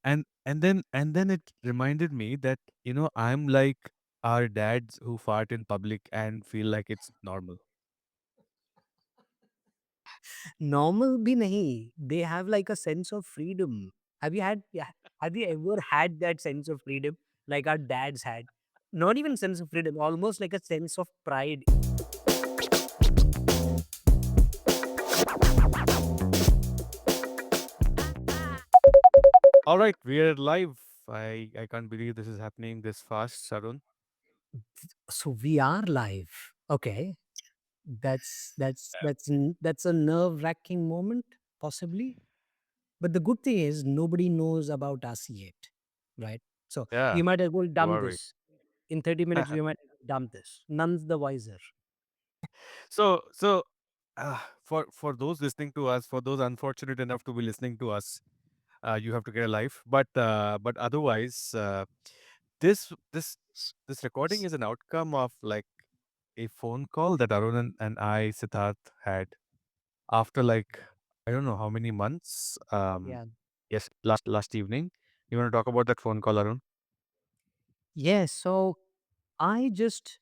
And then it reminded me that, I'm like our dads who fart in public and feel like it's normal. Normal bhi nahi. They have like a sense of freedom. Have you had yeah, have you ever had that sense of freedom like our dads had? Not even sense of freedom, almost like a sense of pride. All right, we're live. I can't believe this is happening this fast, Sarun. So we are live. Okay. That's a nerve-wracking moment, possibly. But the good thing is nobody knows about us yet. Right? So Yeah, we might as well who dump are we? this. In 30 minutes, we might dump this. None's the wiser. So for those listening to us, for those unfortunate enough to be listening to us, you have to get a life. But otherwise, this this this recording is an outcome of like a phone call that Arun and I, Siddharth, had after like I don't know how many months. Yeah. Yes, last evening. You want to talk about that phone call, Arun? Yes. So I just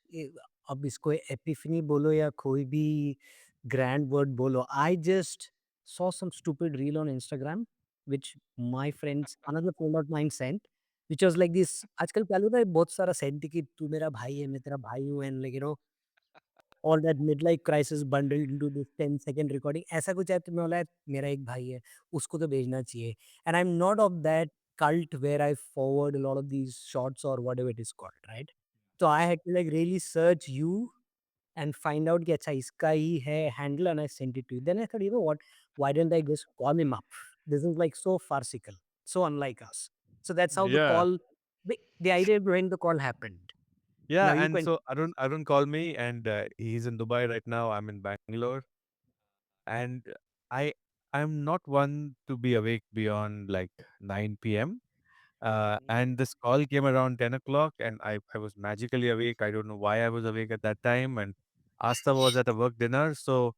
अब इसको epiphany बोलो या कोई भी grand word बोलो, I just saw some stupid reel on Instagram which my friends, another friend of mine sent, which was like this. आजकल क्या होता है बहुत सारा सेंट कि तू मेरा भाई है मैं तेरा भाई हूँ and like all that midlife crisis bundled into this 10-second recording. ऐसा कुछ है तो मैं बोला यार मेरा एक भाई है उसको तो भेजना चाहिए. And I'm not of that cult where I forward a lot of these shots or whatever it is called, right? So I had to like really search you and find out कि अच्छा इसका ही है handle and I sent it to you. Then I thought, you know what? Why didn't I just call him up? This is like so farcical, so unlike us. So that's how the Yeah. call, the idea behind the call happened. Now Yeah, you and can. so Arun called me, and he's in Dubai right now. I'm in Bangalore, and I I'm not one to be awake beyond like 9 p.m. And this call came around 10 o'clock, and I was magically awake. I don't know why I was awake at that time. And Asta was at a work dinner, so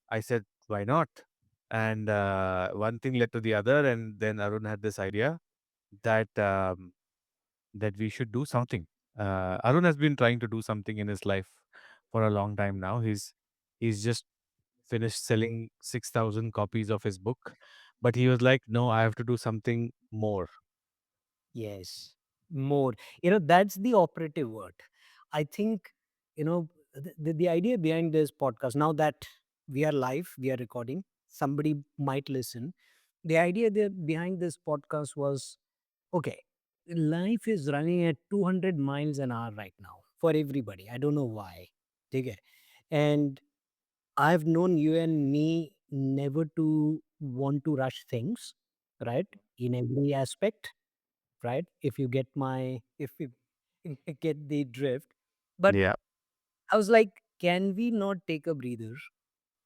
I said, why not? And one thing led to the other, and then Arun had this idea that that we should do something. Arun has been trying to do something in his life for a long time now. He's just finished selling 6,000 copies of his book, but he was like, no, I have to do something more. Yes, more. That's the operative word. I think, the idea behind this podcast, now that we are live, we are recording, somebody might listen. The idea there behind this podcast was okay, life is running at 200 miles an hour right now for everybody. I don't know why. Okay. And I've known you and me never to want to rush things, right? In every aspect, right? If you get my if you if you get the drift. But Yeah. I was like, can we not take a breather,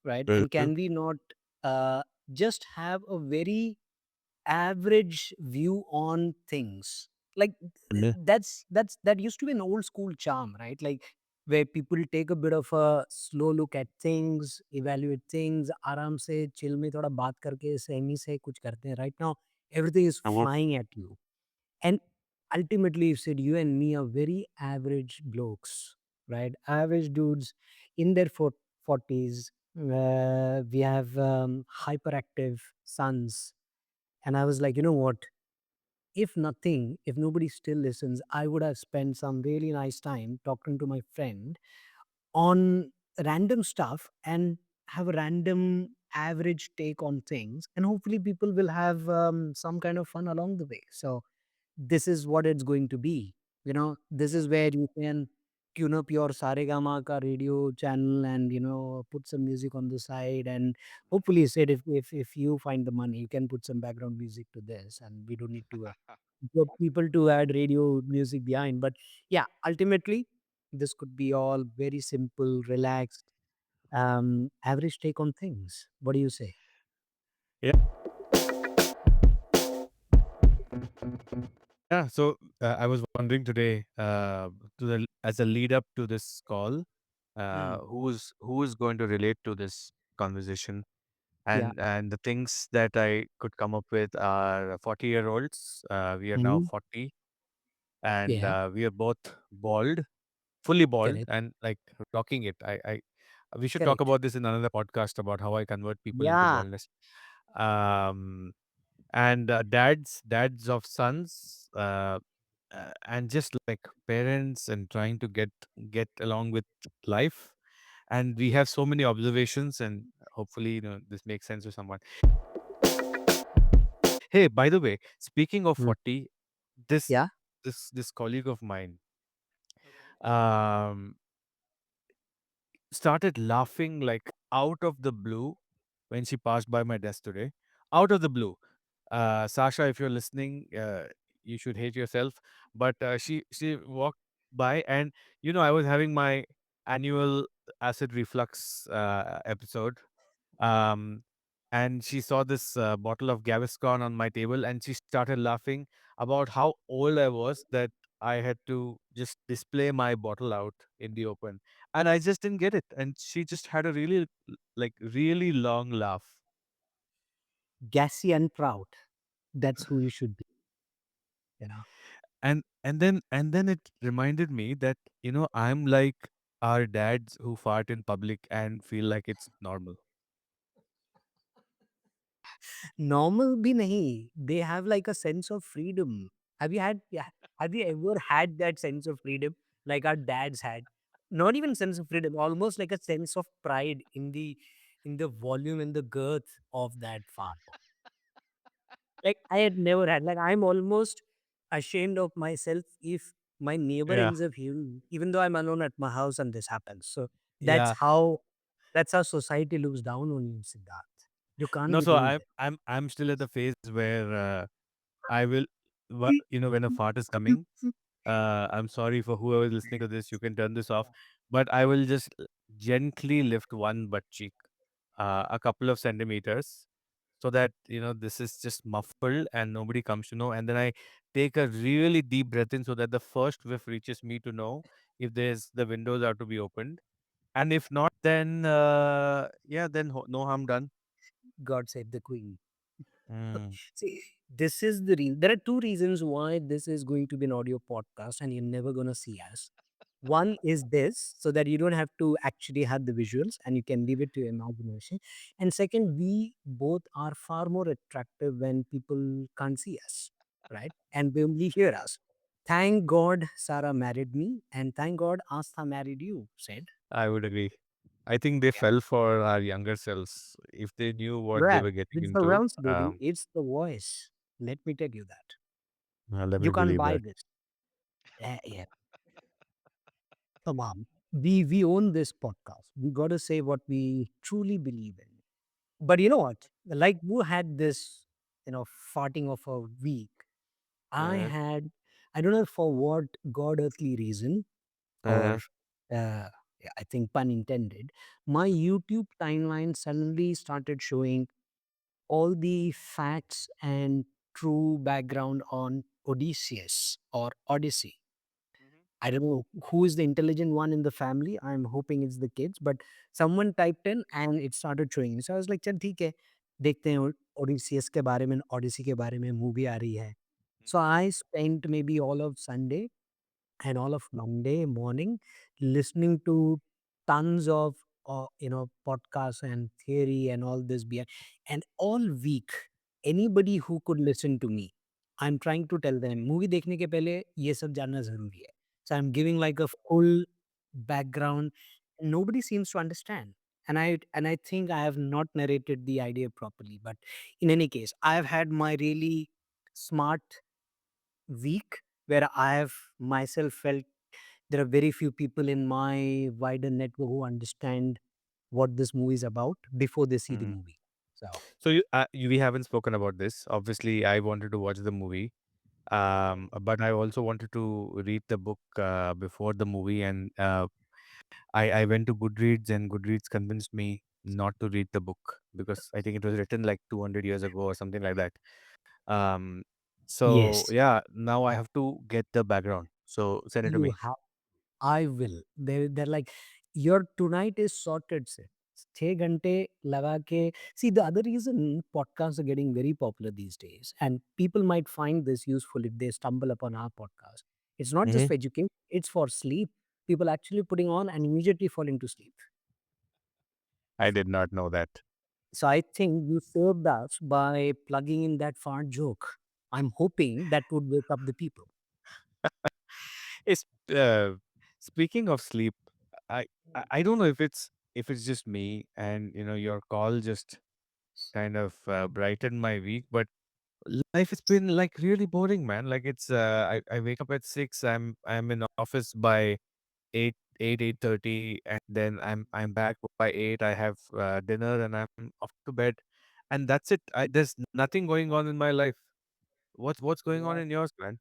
right? Very And true. can we not uh, just have a very average view on things? Like Yeah. that used to be an old school charm, right? Like where people take a bit of a slow look at things, evaluate things, आराम से chill में थोड़ा बात करके सहमी से कुछ करते हैं. Right now, everything is And what? flying at you. And ultimately, you said you and me are very average blokes, right? Average dudes in their 40s. We have hyperactive sons. And I was like, you know what? If nothing, if nobody still listens, I would have spent some really nice time talking to my friend on random stuff and have a random average take on things. And hopefully, people will have some kind of fun along the way. So, this is what it's going to be. This Yeah. is where you can tune up your Saregama ka radio channel and put some music on the side and hopefully said if you find the money you can put some background music to this and we don't need to get people to add radio music behind. But yeah, ultimately this could be all very simple, relaxed, average take on things. What do you say? Yeah. Yeah. So I was wondering today, as a lead up to this call, Hmm. who's going to relate to this conversation? Yeah. and the things that I could come up with are 40-year-olds. We are now Mhm. 40, and Yeah. we are both bald, fully bald, Correct. and like rocking it. We should talk Correct. about this in another podcast about how I convert people into Yeah. baldness. Um, and dads of sons, and just like parents and trying to get along with life. And we have so many observations, and hopefully, this makes sense to someone. Hey, by the way, speaking of Mm. 40, this Yeah. this colleague of mine um started laughing like out of the blue when she passed by my desk today. Out of the blue. Sasha, if you're listening, you should hate yourself. But she walked by, and I was having my annual acid reflux episode. Um, and she saw this bottle of Gaviscon on my table, and she started laughing about how old I was that I had to just display my bottle out in the open, and I just didn't get it. And she just had a really, like, really long laugh. Gassy and proud. That's who you should be. You know. And then it reminded me that I'm like our dads who fart in public and feel like it's normal. Normal bhi nahi. They have like a sense of freedom. Have you had? Yeah. Have you ever had that sense of freedom like our dads had? Not even sense of freedom, almost like a sense of pride in the volume and the girth of that fart. Like I had never had. Like I'm almost ashamed of myself if my neighbor Yeah. ends up hearing, even though I'm alone at my house and this happens. So that's Yeah. how that's how society looks down on you, Siddharth. You can't No, be so doing I'm still at the phase where I will, that. when a fart is coming. I'm sorry for whoever is listening to this. You can turn this off, but I will just gently lift one butt cheek, a couple of centimeters, so that this is just muffled and nobody comes to know. And then I take a really deep breath in so that the first whiff reaches me to know if the windows are to be opened. And if not, then yeah, then no harm done. God save the queen. Mm. See, this is the reason. There are two reasons why this is going to be an audio podcast and you're never going to see us. One is this, so that you don't have to actually have the visuals and you can leave it to your imagination. And second, we both are far more attractive when people can't see us, right? And they only hear us. Thank God Sarah married me, and thank God Astha married you, said. I would agree. I think they Yeah. fell for our younger selves. If they knew what they Bruh, were getting it's the into, realms, baby. It's the voice. Let me tell you that. let me You can't believe buy that. this. Yeah. Come on. We own this podcast. We gotta say what we truly believe in. But you know what? Like who had this, farting of a week. I Uh, had I don't know for what god earthly reason or uh, yeah, I think pun intended. My YouTube timeline suddenly started showing all the facts and true background on Odysseus or Odyssey. I don't know who is the intelligent one in the family. I'm hoping it's the kids, but someone typed in and it started showing. So I was like, चल ठीक है, देखते हैं Odysseus के बारे में, Odyssey के बारे में movie आ रही है. So I spent maybe all of Sunday and all of Monday morning listening to tons of podcasts and theory and all this behind. And all week anybody who could listen to me, I'm trying to tell them movie देखने के पहले ये सब जानना जरूरी है. So I'm giving like a full background. Nobody seems to understand. And I think I have not narrated the idea properly. But in any case, I've had my really smart week where I have myself felt there are very few people in my wider network who understand what this movie is about before they see the mm. movie. So So we haven't spoken about this. Obviously, I wanted to watch the movie, but I also wanted to read the book before the movie, and I went to Goodreads, and Goodreads convinced me not to read the book because I think it was written like 200 years ago or something like that. Um, so yes, yeah, now I have to get the background. So send it to you me. have. I will. They're like, your tonight is sorted, sir. 6 घंटे लगा के see the other reason podcasts are getting very popular these days and people might find this useful if they stumble upon our podcast. It's not just Hmm. for education, it's for sleep. People actually putting on and immediately falling to sleep. I did not know that. So I think you served us by plugging in that fart joke. I'm hoping that would wake up the people. It's uh, speaking of sleep, I I don't know if it's just me, and your call just kind of brightened my week, but life has been like really boring, man. Like I wake up at 6, I'm in office by 8:30, and then I'm back by 8. I have dinner and I'm off to bed, and that's it. There's nothing going on in my life. What's going You on are in yours, man?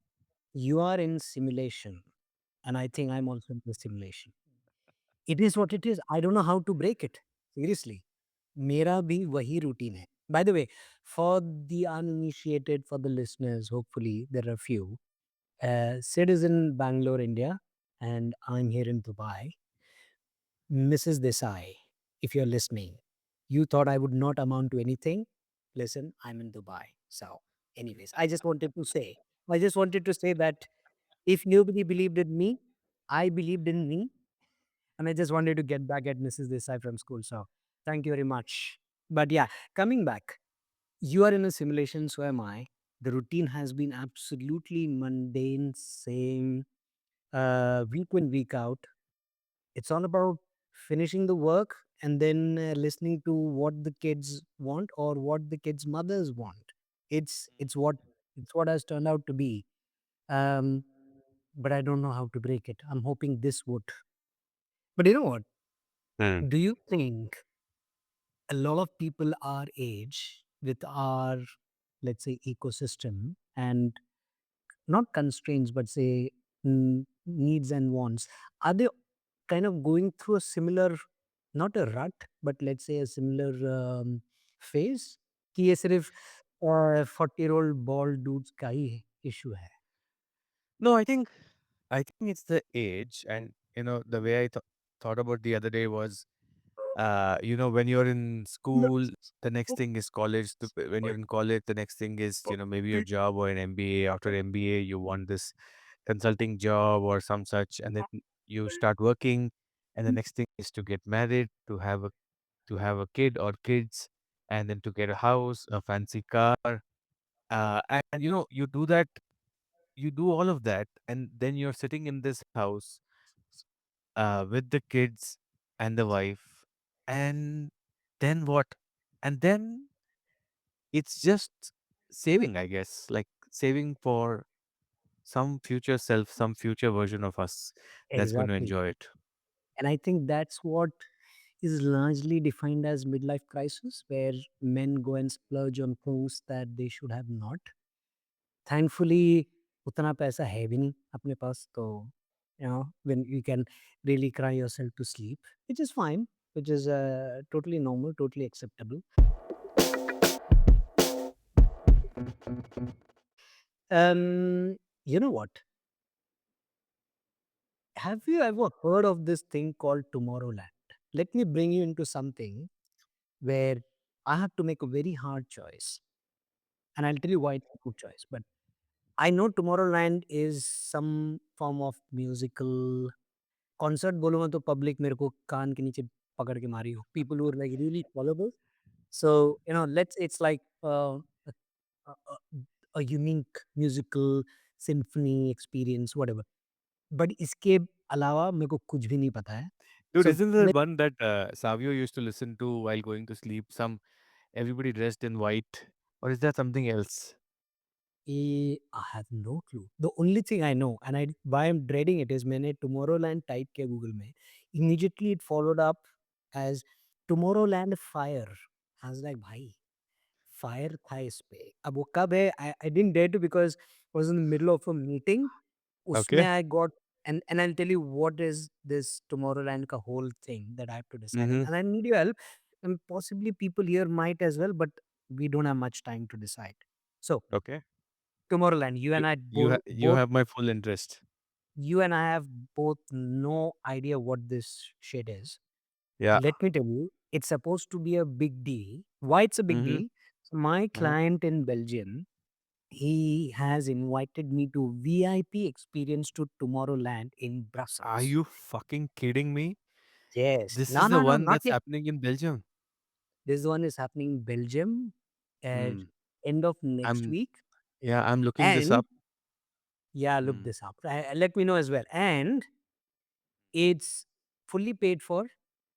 you are in simulation, and I think I'm also in the simulation. It is what it is. I don't know how to break it. Seriously. मेरा भी वही routine है. By the way, for the uninitiated, for the listeners, hopefully there are few. Sid is in Bangalore, India, and I'm here in Dubai. Mrs. Desai, if you're listening, you thought I would not amount to anything. Listen, I'm in Dubai. So, anyways, I just wanted to say that if nobody believed in me, I believed in me. And I just wanted to get back at Mrs. Desai from school. So, thank you very much. But yeah, coming back, you are in a simulation, so am I. The routine has been absolutely mundane, same week in, week out. It's all about finishing the work and then listening to what the kids want or what the kids' mothers want. It's what it's what has turned out to be. Um, but I don't know how to break it. I'm hoping this would. But you know what? Hmm. Do you think a lot of people our age with our, let's say, ecosystem and not constraints, but say needs and wants, are they kind of going through a similar, not a rut, but let's say a similar phase? कि ये सिर्फ 40-year-old bald dudes का ही issue है. No, I think it's the age, and the way I thought about the other day was, when you're in school, the next thing is college. When you're in college, the next thing is maybe your job or an MBA. After MBA, you want this consulting job or some such, and then you start working, and the next thing is to get married, to have a kid or kids, and then to get a house, a fancy car. And you do all of that, and then you're sitting in this house with the kids and the wife, and then what? And then it's just saving, I guess, like saving for some future self, some future version of us that's going to Exactly. enjoy it. And I think that's what is largely defined as midlife crisis, where men go and splurge on things that they should have not. Thankfully, उतना पैसा है भी नहीं अपने पास, तो when you can really cry yourself to sleep, which is fine, which is totally normal, totally acceptable. You know what? Have you ever heard of this thing called Tomorrowland? Let me bring you into something where I have to make a very hard choice, and I'll tell you why it's a good choice. But I know Tomorrowland is some form of musical concert बोलूँगा तो public मेरे को कान के नीचे पकड़ के मारी हो. People who are like really followable. So, let's it's like a, a, a unique musical symphony experience, whatever. But इसके अलावा मेरे को कुछ भी नहीं पता है. Dude, So isn't there one that Savio used to listen to while going to sleep? Some everybody dressed in white, or is that something else? I have no clue. The only thing I know, and why I'm dreading it is मैंने Tomorrowland type किया Google में. Immediately it followed up as Tomorrowland Fire. I was like, भाई fire था इस पे. अब वो कब है? I didn't dare to because I was in the middle of a meeting. उसमें Okay. I got and I'll tell you what is this Tomorrowland का whole thing that I have to decide on. Mm-hmm. And I need your help. And possibly people here might as well, but we don't have much time to decide. So Okay. Tomorrowland, You have my full interest. you and I have both no idea what this shit is. Yeah. Let me tell you. It's supposed to be a big deal. Why it's a big Mm-hmm. deal? So my Uh-huh. client in Belgium, he has invited me to VIP experience to Tomorrowland in Are Brussels. you fucking kidding me? Yes. This No, is the no, no, one not that's yet. happening in Belgium. This one is happening in Belgium at Mm. end of next I'm week. Yeah, I'm looking this And up. yeah, look Mm. this up. Let me know as well. And it's fully paid for.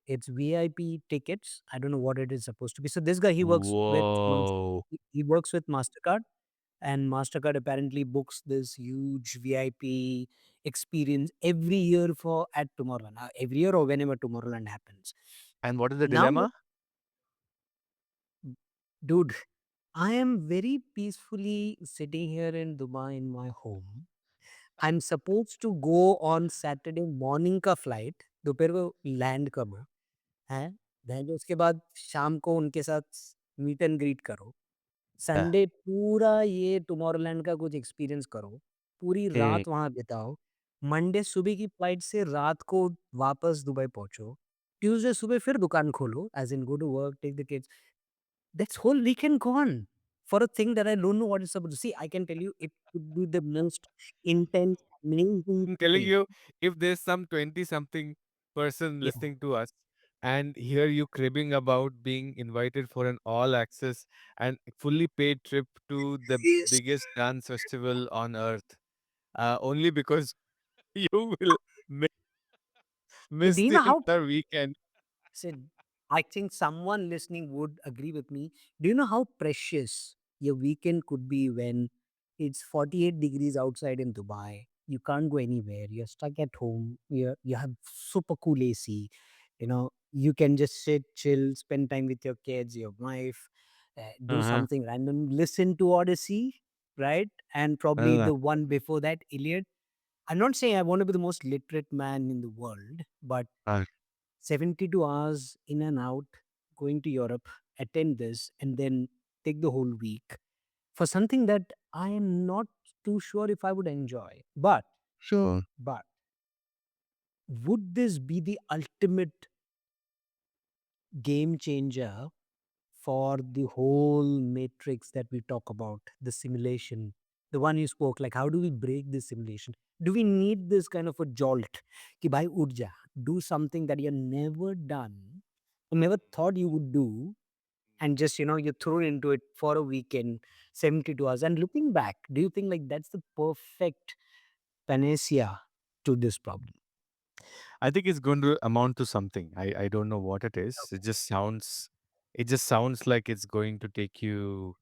It's VIP tickets. I don't know what it is supposed to be. So this guy, Whoa. He works with Mastercard, and Mastercard apparently books this huge VIP experience every year for at Tomorrowland. Every year or whenever Tomorrowland happens. And what is the Now, dilemma? dude, I am very peacefully sitting here in Dubai in my home. I'm supposed to go on Saturday morning का flight दोपहर को land करो हैं then उसके बाद शाम को उनके साथ मीट एंड ग्रीट करो Yeah. संडे पूरा ये टुमारोलैंड का कुछ एक्सपीरियंस करो पूरी Mm. रात वहाँ बिताओ मंडे सुबह की फ्लाइट से रात को वापस दुबई पहुंचो ट्यूसडे सुबह फिर दुकान खोलो as in go to work take the kids that's whole weekend gone for a thing that I don't know what it's about. See, I can tell you it could be the most intense, amazing I'm telling thing. you, if there's some 20 something person Yeah. listening to us and hear you cribbing about being invited for an all access and fully paid trip to the Yes. biggest dance festival on earth, only because you will Do miss you the know how entire weekend. said, I think someone listening would agree with me. Do you know how precious your weekend could be when it's 48 degrees outside in Dubai? You can't go anywhere. You're stuck at home. You have super cool AC. You know, you can just sit, chill, spend time with your kids, your wife, do Uh-huh. something random, listen to Odyssey, right? And probably Uh, the one before that, Iliad. I'm not saying I want to be the most literate man in the world, but uh, 72 hours in and out, going to Europe, attend this, and then take the whole week for something that I am not too sure if I would enjoy. sure. But would this be the ultimate game changer for the whole matrix that we talk about, the simulation, the one you spoke, like how do we break this simulation? Do we need this kind of a jolt? Ki bhai ud ja, do something that you've never done, or never thought you would do, and just you're thrown into it for a weekend, 72 hours. And looking back, do you think like that's the perfect panacea to this problem? I think it's going to amount to something. I don't know what it is. It just sounds like it's going to take you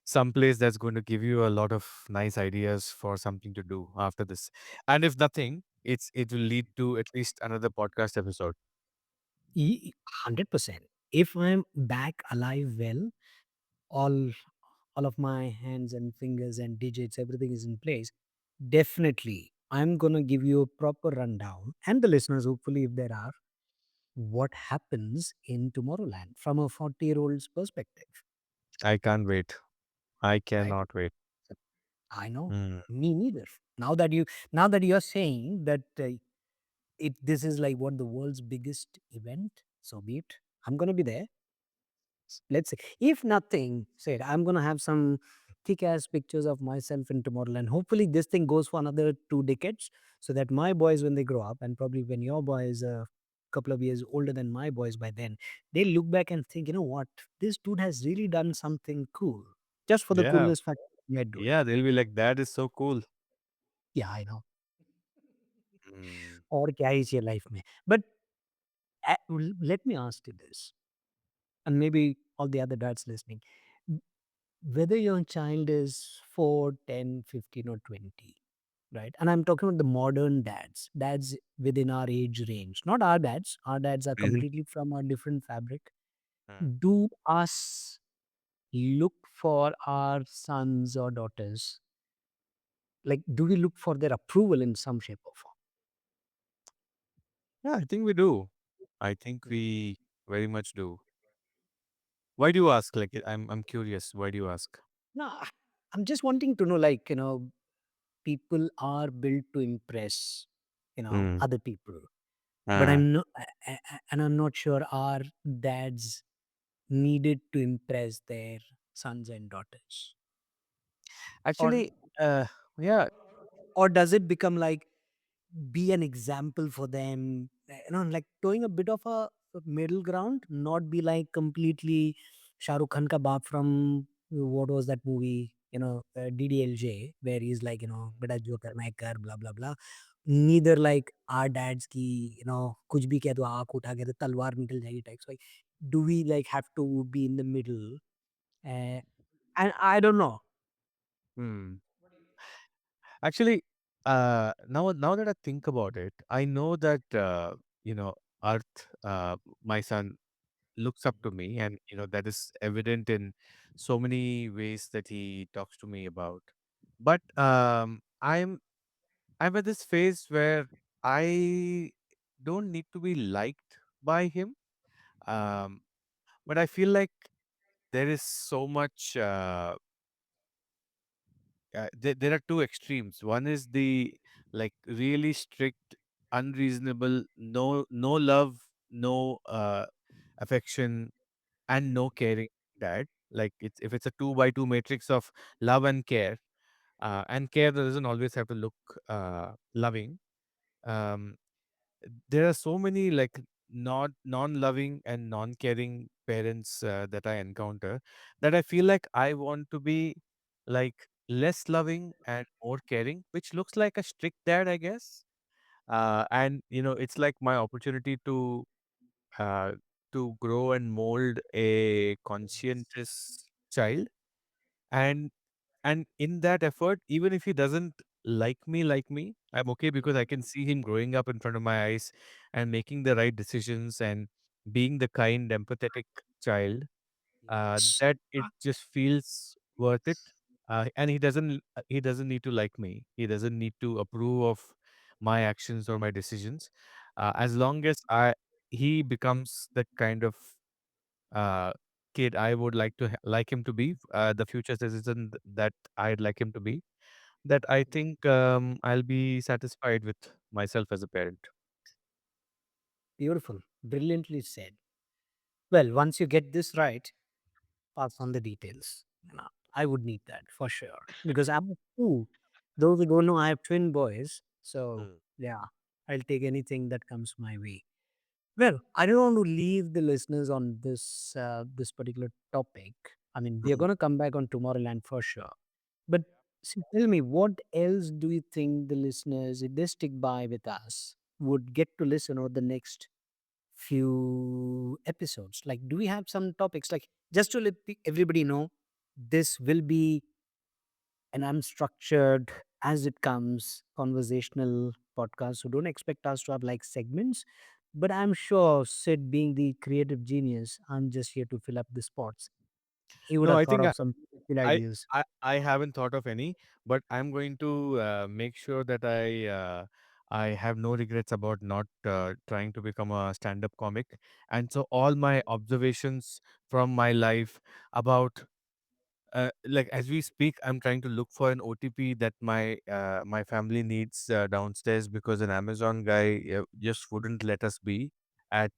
someplace that's going to give you a lot of nice ideas for something to do after this. And if nothing, it will lead to at least another podcast episode. 100%. If I'm back alive, well, all all of my hands and fingers and digits, everything is in place, definitely I'm gonna give you a proper rundown, and the listeners, hopefully, if there are, what happens in Tomorrowland from a 40-year-old's perspective, I can't wait. I right? cannot wait. I know, Mm. me neither. Now that you're saying that it this is like what the world's biggest event, so be it. I'm gonna be there. Let's say, if nothing said, I'm gonna have some kick-ass pictures of myself in Tomorrowland. Hopefully, this thing goes for another 2 decades, so that my boys, when they grow up, and probably when your boy is a couple of years older than my boys by then, they look back and think, you know what, this dude has really done something cool, just for the Yeah. coolest fact we are doing. Yeah, they'll be like, that is so cool. Yeah, I know. Mm. और क्या ही चाहिए life में but let me ask you this, and maybe all the other dads listening, whether your child is 4, 10, 15, or 20, right? And I'm talking about the modern dads within our age range, not our dads. Our dads are Mhm. completely from a different fabric. Mm. Do us look for our sons or daughters? Like, do we look for their approval in some shape or form? Yeah, I think we do. I think we very much do. Why do you ask? Like, I'm curious. Why do you ask? No, I'm just wanting to know, like, people are built to impress, Mm. other people. but Uh, and I'm not sure our dads needed to impress their sons and daughters, or Actually, yeah. or does it become like be an example for them, like towing a bit of a middle ground, not be like completely Shah Rukh Khan ka baap from what was that movie, DDLJ, where he's like, beta jo karna hai kar, blah blah blah. Neither like our dads ki, kuch bhi keh do aankh utha ke to talwar nikal jayegi types. Like, do we like have to be in the middle? uh, and I don't know. Hmm. Actually, now that I think about it, I know that Earth, my son, looks up to me, and that is evident in so many ways that he talks to me about. But I'm at this phase where I don't need to be liked by him. Um, but I feel like there is so much. There are two extremes. One is the like really strict, unreasonable, no love, no affection, and no caring dad. Like if it's a 2 by 2 matrix of love and care, that doesn't always have to look loving. Um, there are so many like not non-loving and non-caring parents that I encounter, that I feel like I want to be like less loving and more caring, which looks like a strict dad, I guess. And it's like my opportunity uh, to grow and mold a conscientious child. And and in that effort, even if he doesn't like me, I'm okay, because I can see him growing up in front of my eyes and making the right decisions and being the kind, empathetic child, Yes. that it just feels worth it. And he doesn't need to like me. He doesn't need to approve of my actions or my decisions. As long as I he becomes the kind of uh, kid I would like him to be, the future citizen that I'd like him to be, that I think I'll be satisfied with myself as a parent. Beautiful, brilliantly said. Well, once you get this right, pass on the details. I would need that for sure because I'm a two. Those who don't know, I have twin boys. So Mm. yeah, I'll take anything that comes my way. Well, I don't want to leave the listeners on this particular topic. I mean, we are Mhm. going to come back on Tomorrowland for sure. But see, tell me, what else do you think the listeners, if they stick by with us, would get to listen over the next few episodes? Like, do we have some topics? Like, just to let everybody know, this will be an unstructured, as it comes, conversational podcast. So don't expect us to have like segments. But I'm sure Sid, being the creative genius, I'm just here to fill up the spots. He would No, have I thought think of some cool I ideas. I haven't thought of any, but I'm going to make sure that I have no regrets about not trying to become a stand-up comic. And so all my observations from my life about like as we speak, I'm trying to look for an OTP that my family needs downstairs, because an Amazon guy just wouldn't let us be at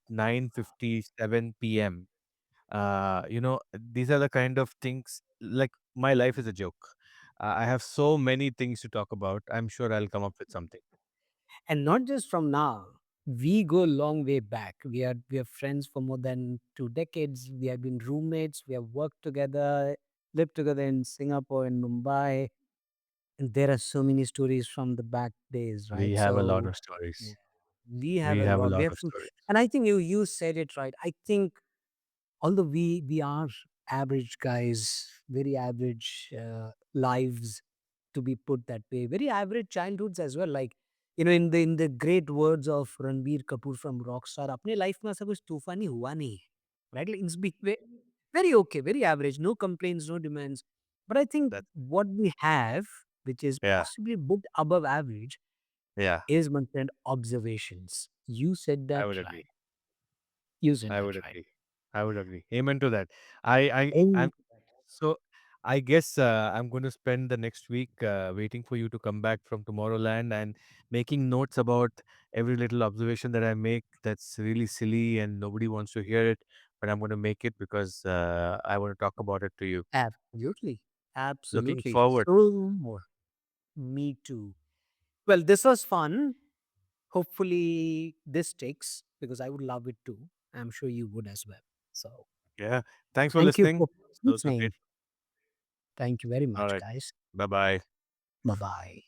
9:57 p.m. These are the kind of things, like my life is a joke. I have so many things to talk about. I'm sure I'll come up with something. And not just from now. We go a long way back. We are friends for more than 2 decades. We have been roommates. We have worked together, lived together in Singapore and Mumbai. And there are so many stories from the back days, We right? have a lot So of stories. yeah, we have We a have a lot. We lot have of some, stories. and I think you said it right. I think although we are average guys, very average lives, to be put that way, very average childhoods as well. Like, in the great words of Ranbir Kapoor from Rockstar, अपने life में ऐसा कुछ तूफानी हुआ नहीं है, right? Like, it's been very okay, very average, no complaints, no demands. But I think That's what we have, which is Yeah, possibly a bit above average, yeah. is my friend observations. You said I that would agree. right. You said I that would right. agree. I would agree. Amen to that. I Amen I'm to that. so I guess I'm going to spend the next week waiting for you to come back from Tomorrowland and making notes about every little observation that I make that's really silly and nobody wants to hear it. But I'm going to make it because I want to talk about it to you. Absolutely. Looking Absolutely. forward. So more. Me too. Well, this was fun. Hopefully, this sticks because I would love it too. I'm sure you would as well. So, Yeah. Thanks for thank you listening. for Those are great. listening. Thank you very All much, right. guys. Bye bye. Bye bye.